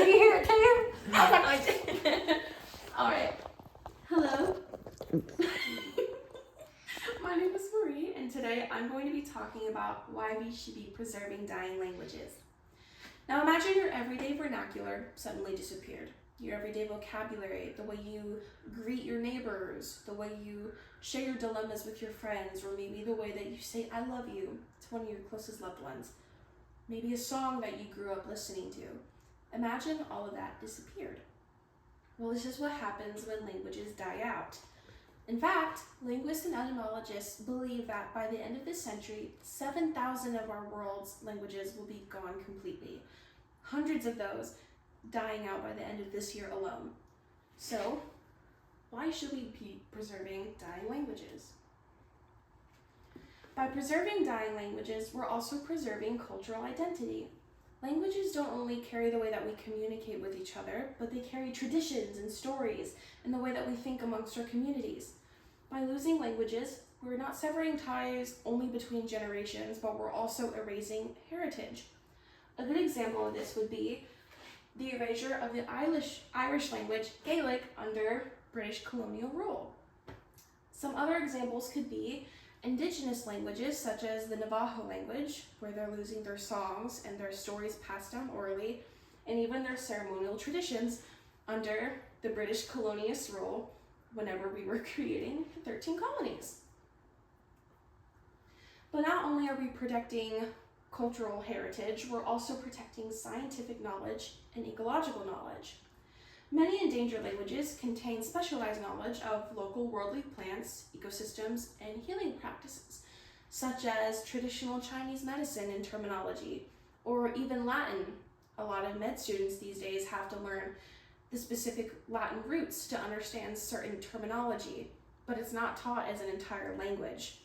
Can you hear it? Can you? I'll talk like this. All right. Hello. My name is Marie, and today I'm going to be talking about why we should be preserving dying languages. Now imagine your everyday vernacular suddenly disappeared. Your everyday vocabulary, the way you greet your neighbors, the way you share your dilemmas with your friends, or maybe the way that you say I love you to one of your closest loved ones. Maybe a song that you grew up listening to. Imagine all of that disappeared. Well, this is what happens when languages die out. In fact, linguists and etymologists believe that by the end of this century, 7,000 of our world's languages will be gone completely. Hundreds of those dying out by the end of this year alone. So, why should we be preserving dying languages? By preserving dying languages, we're also preserving cultural identity. Languages don't only carry the way that we communicate with each other, but they carry traditions and stories and the way that we think amongst our communities. By losing languages, we're not severing ties only between generations, but we're also erasing heritage. A good example of this would be the erasure of the Irish language, Gaelic, under British colonial rule. Some other examples could be indigenous languages, such as the Navajo language, where they're losing their songs and their stories passed down orally, and even their ceremonial traditions under the British colonialist rule whenever we were creating 13 colonies. But not only are we protecting cultural heritage, we're also protecting scientific knowledge and ecological knowledge. Many endangered languages contain specialized knowledge of local worldly plants, ecosystems, and healing practices, such as traditional Chinese medicine and terminology, or even Latin. A lot of med students these days have to learn the specific Latin roots to understand certain terminology, but it's not taught as an entire language.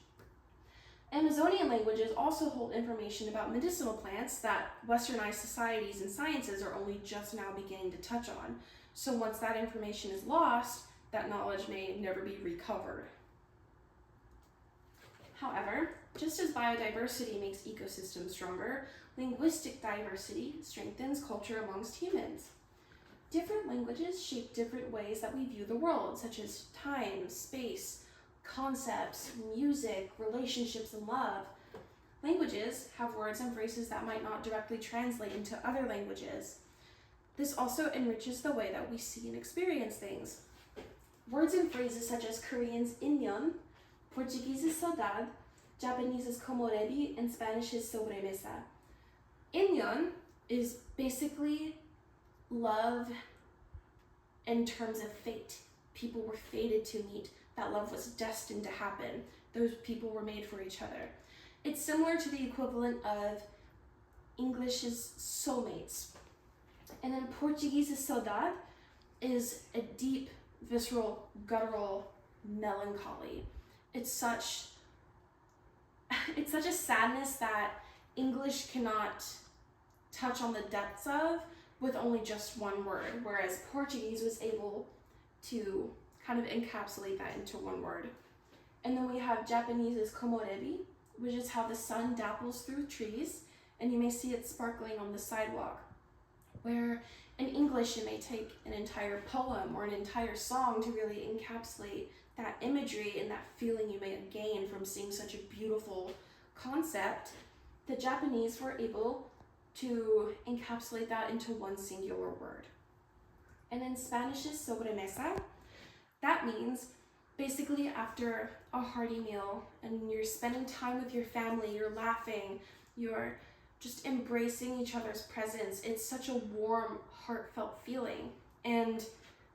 Amazonian languages also hold information about medicinal plants that westernized societies and sciences are only just now beginning to touch on. So once that information is lost, that knowledge may never be recovered. However, just as biodiversity makes ecosystems stronger, linguistic diversity strengthens culture amongst humans. Different languages shape different ways that we view the world, such as time, space, concepts, music, relationships, and love. Languages have words and phrases that might not directly translate into other languages. This also enriches the way that we see and experience things. Words and phrases such as Korean's inyon, Portuguese's saudade, Japanese's komorebi, and Spanish's sobremesa. Inyon is basically love in terms of fate. People were fated to meet. That love was destined to happen. Those people were made for each other. It's similar to the equivalent of English's soulmates. And then Portuguese's saudade is a deep, visceral, guttural melancholy. It's such a sadness that English cannot touch on the depths of with only just one word, whereas Portuguese was able to kind of encapsulate that into one word. And then we have Japanese's komorebi, which is how the sun dapples through trees, and you may see it sparkling on the sidewalk. Where in English it may take an entire poem or an entire song to really encapsulate that imagery and that feeling you may gain from seeing such a beautiful concept. The Japanese were able to encapsulate that into one singular word. And in Spanish's sobremesa, that means basically after a hearty meal and you're spending time with your family, you're laughing, you're just embracing each other's presence. It's such a warm, heartfelt feeling. And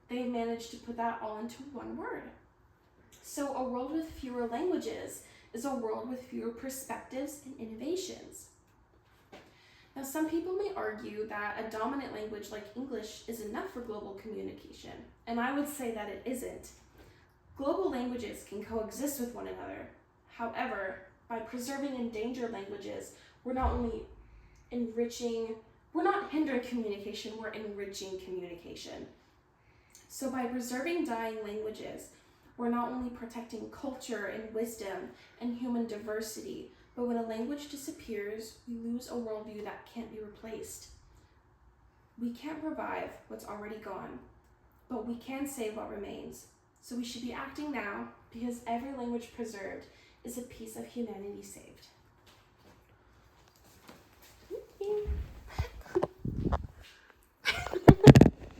they managed to put that all into one word. So a world with fewer languages is a world with fewer perspectives and innovations. Now, some people may argue that a dominant language like English is enough for global communication, and I would say that it isn't. Global languages can coexist with one another. However, by preserving endangered languages, we're not hindering communication, we're enriching communication. So by preserving dying languages, we're not only protecting culture and wisdom and human diversity, but when a language disappears, we lose a worldview that can't be replaced. We can't revive what's already gone, but we can save what remains. So we should be acting now, because every language preserved is a piece of humanity saved.